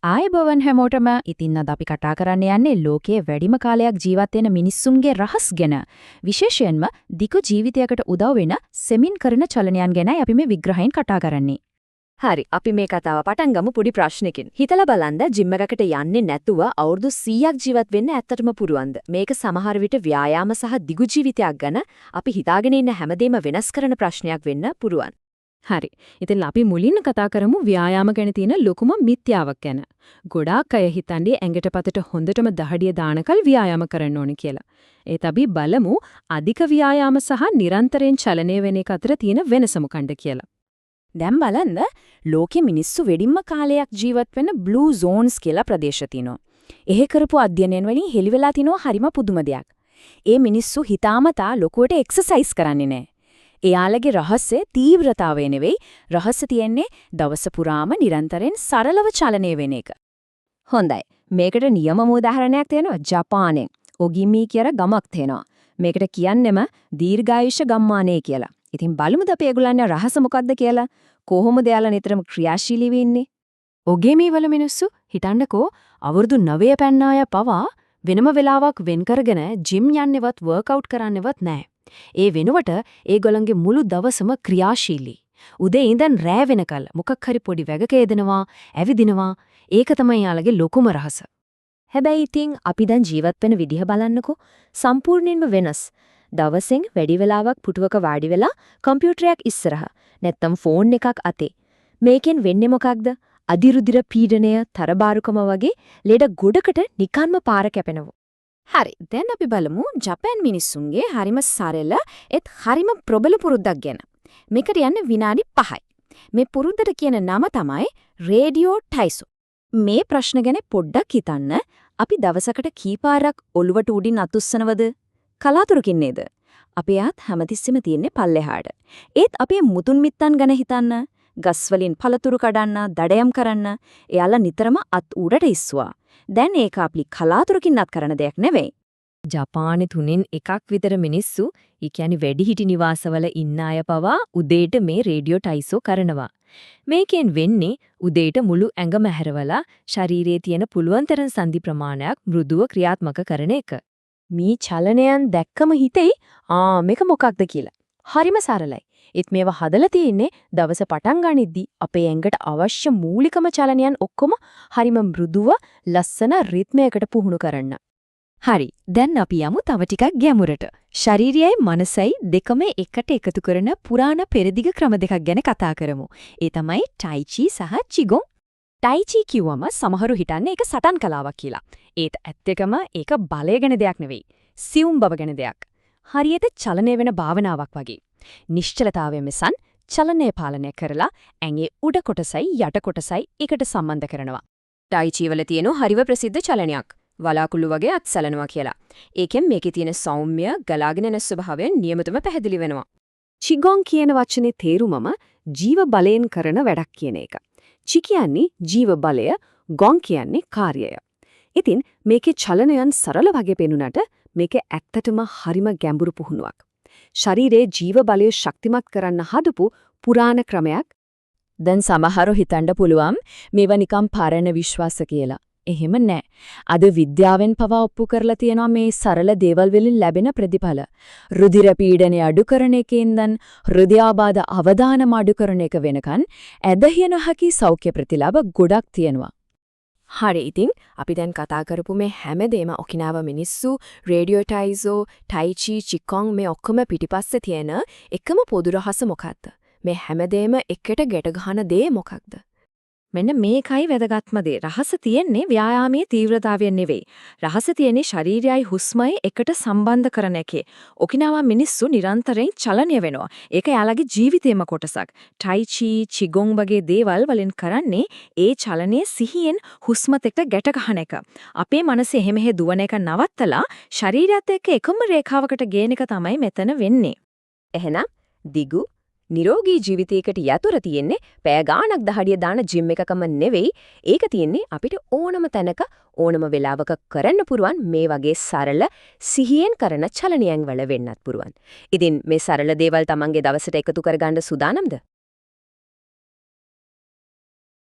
ආයුබෝවන් හැමෝටම. ඉතින් අද අපි කතා කරන්න යන්නේ ලෝකයේ වැඩිම කාලයක් ජීවත් වෙන මිනිස්සුන්ගේ රහස් ගැන. විශේෂයෙන්ම දිගු ජීවිතයකට උදව් වෙන සෙමින් කරන චලනයන් ගැනයි අපි මේ විග්‍රහයෙන් කතා කරන්නේ. හරි, අපි මේ කතාව පටන් ගමු පොඩි ප්‍රශ්නකින්. හිතලා බලන්න ජිම් එකකට යන්නේ නැතුව අවුරුදු 100ක් ජීවත් වෙන්න ඇත්තටම පුරුවන්ද? මේක සමහර විට ව්‍යායාම සහ දිගු ජීවිතයක් ගැන අපි හිතාගෙන ඉන්න හැමදේම වෙනස් කරන ප්‍රශ්නයක් වෙන්න පුරුවන්. හරි. ඉතින් අපි මුලින්ම කතා කරමු ව්‍යායාම ගැන තියෙන ලොකුම මිත්‍යාවක් ගැන. ගොඩාක් අය හිතන්නේ ඇඟට පතට හොඳටම දහඩිය දානකල් ව්‍යායාම කරන්න ඕනේ කියලා. ඒත් අපි බලමු අධික ව්‍යායාම සහ නිරන්තරයෙන් චලනය වෙන එක අතර තියෙන වෙනස මොකක්ද කියලා. දැන් බලන්න ලෝකෙ මිනිස්සු වැඩිම කාලයක් ජීවත් වෙන බ්ලූ zones කියලා ප්‍රදේශ තියෙනවා. එහෙ කරපු අධ්‍යයනයන් වලින් හෙළිවෙලා තිනවා හරිම පුදුම දෙයක්. ඒ මිනිස්සු හිතාමතා ලොකුවට එක්සර්සයිස් කරන්නේ නැහැ. එයාලගේ රහස්‍ය තීව්‍රතාවය නෙවෙයි, රහස්‍ය තියෙන්නේ දවස පුරාම නිරන්තරයෙන් සරලව චලනය වෙන එක. හොඳයි. මේකට නියමම උදාහරණයක් තියෙනවා ජපානයේ. ඔගිමි කියලා ගමක් තියෙනවා. මේකට කියන්නෙම දීර්ඝායුෂ ගම්මානය කියලා. ඉතින් බලමුද අපි ඒගොල්ලන්ගේ රහස මොකක්ද කියලා? කොහොමද එයාලා නිතරම ක්‍රියාශීලී වෙන්නේ? ඔගේමී වල මිනිස්සු හිතන්නකෝ අවුරුදු 9 පැන්න අය පවා වෙනම වෙලාවක් වෙන් කරගෙන ජිම් යන්නේවත් වර්ක්අවුට් කරන්නේවත් නැහැ. ඒ වෙනුවට ඒගොල්ලන්ගේ මුළු දවසම ක්‍රියාශීලී. උදේ ඉඳන් රෑ වෙනකල් මොකක් හරි පොඩි වැගක යෙදෙනවා, ඇවිදිනවා. ඒක තමයි යාළගේ ලොකුම රහස. හැබැයි ඉතින් අපි දැන් ජීවත් වෙන විදිහ බලන්නකෝ සම්පූර්ණයෙන්ම වෙනස්. දවසෙන් වැඩි වෙලාවක් පුටුවක වාඩි වෙලා කම්පියුටරයක් ඉස්සරහා නැත්තම් ෆෝන් එකක් අතේ. මේකෙන් වෙන්නේ මොකක්ද? අදිරුදිර පීඩනය, තරබාරුකම වගේ ලෙඩ ගොඩකට නිකන්ම පාර කැපෙනවා. හරි, දැන් අපි බලමු ජපාන් මිනිස්සුන්ගේ හරිම සරල ඒත් හරිම ප්‍රබල පුරුද්දක් ගැන. මේකට යන්නේ විනාඩි 5යි. මේ පුරුද්දට කියන නම තමයි රේඩියෝ ටයිසෝ. මේ ප්‍රශ්න ගැන පොඩ්ඩක් හිතන්න. අපි දවසකට කීපාරක් ඔළුවට උඩින් අතුස්සනවද? කලාතුරකින් නේද? අපේ ආත් හැමතිස්සෙම තියෙන්නේ පල්ලෙහාට. ඒත් අපේ මුතුන් මිත්තන් ගැන හිතන්න. ගස් වලින් පළතුරු කඩන්න, දඩයම් කරන්න එයාලා නිතරම අත් උඩට ඉස්සුවා. දැන් ඒක අපි කලාතුරකින් අත් කරන දෙයක් නෙවෙයි. ජපානයේ 3න් 1ක් විතර මිනිස්සු, ඒ කියන්නේ වැඩිහිටි නිවාසවල ඉන්න අය පවා උදේට මේ රේඩියෝ ටයිසෝ කරනවා. මේකෙන් වෙන්නේ උදේට මුළු ඇඟම හැරවලා ශරීරයේ තියෙන පුළුවන් තරම් සංදි ප්‍රමාණයක් මෘදුව ක්‍රියාත්මක කරන එක. මේ චලනයන් දැක්කම හිතෙයි මේක මොකක්ද කියලා. හරිම සරලයි. ඒත් මේවා හදලා තියෙන්නේ දවස පටන් ගනිද්දි අපේ ඇඟට අවශ්‍ය මූලිකම චලනයන් ඔක්කොම හරිම මෘදුව ලස්සන රිද්මයකට පුහුණු කරන්න. හරි, දැන් අපි යමු තව ටිකක් ගැඹුරට. ශරීරයයි මනසයි දෙකම එකට එකතු කරන පුරාණ පෙරදිග ක්‍රම දෙකක් ගැන කතා කරමු. ඒ තමයි ටයිචි සහ චිගොන්. ටයිචි කිව්වම සමහරු හිතන්නේ ඒක සටන් කලාවක් කියලා. ඒත් ඇත්තටම ඒක බලය ගැන දෙයක් නෙවෙයි. සියුම් බව ගැන දෙයක්. හරියට චලනය වෙන භාවනාවක් වගේ. නිශ්චලතාවය මෙසන් චලනය පාලනය කරලා ඇඟේ උඩ කොටසයි යට කොටසයි එකට සම්බන්ධ කරනවා. ටයිචි වල තියෙන හරිව ප්‍රසිද්ධ චලනයක් වලාකුළු වගේ අත්සලනවා කියලා. ඒකෙන් මේකේ තියෙන සෞම්‍ය ගලාගෙන යන ස්වභාවය නියමිතව පැහැදිලි වෙනවා. චිගොන් කියන වචනේ තේරුමම ජීව බලයෙන් කරන වැඩක් කියන එක. චි කියන්නේ ජීව බලය, ගොන් කියන්නේ කාර්යය. ඉතින් මේකේ චලනයන් සරල වගේ පෙනුනට මේක ඇත්තටම හරිම ගැඹුරු පුහුණුවක්. ශරීරයේ ජීව බලය ශක්තිමත් කරන්න හදපු පුරාණ ක්‍රමයක්. දැන් සමහරව හිතන්න පුළුවන් මේවා නිකම් පරණ විශ්වාස කියලා. එහෙම නෑ. අද විද්‍යාවෙන් පවා ඔප්පු කරලා තියෙනවා මේ සරල දේවල් වලින් ලැබෙන ප්‍රතිඵල. රුධිර පීඩනය අඩු කරන එකෙන්දන් හෘදයාබාධ අවදානම අඩු කරන එක වෙනකන් ඇදහිය නොහැකි සෞඛ්‍ය ප්‍රතිලාභ ගොඩක් තියෙනවා. හරි, ඉතින් අපි දැන් කතා කරපු මේ හැමදේම ඔකිනාවා මිනිස්සු රේඩියෝ ටයිසෝ, ටයිචි, චිකොන් මේ ඔක්කොම පිටිපස්සේ තියෙන එකම පොදු රහස මොකක්ද? මේ හැමදේම එකට ගැට ගන්න දේ මොකක්ද? මෙන්න මේකයි වැදගත්ම දේ. රහස තියෙන්නේ ව්‍යායාමයේ තීව්‍රතාවය නෙවෙයි. රහස තියෙන්නේ ශරීරයයි හුස්මයි එකට සම්බන්ධ කරන එකේ. ඔකිනාවා මිනිස්සු නිරන්තරයෙන් චලනය වෙනවා. ඒක යාළගේ ජීවිතේම කොටසක්. ටයිචි, චිගොන් වගේ දේවල් වලින් කරන්නේ ඒ චලනයේ සිහියෙන් හුස්මත් එක්ක ගැට ගන්න එක. අපේ මනසේ එහෙ මෙහෙ දුවන එක නවත්තලා ශරීරයත් එක්ක එකම රේඛාවකට ගේන එක තමයි මෙතන වෙන්නේ. එහෙනම් දිගු නිරෝගී ජීවිතයකට යතුරු තියෙන්නේ පෑ ගාණක් දහඩිය දාන ජිම් එකකම නෙවෙයි. ඒක තියෙන්නේ අපිට ඕනම තැනක ඕනම වෙලාවක කරන්න පුරුවන් මේ වගේ සරල සිහියෙන් කරන චලනයන් වල වෙන්නත් පුරුවන්. ඉතින් මේ සරල දේවල් තමන්ගේ දවසට එකතු කරගන්න සූදානම්ද?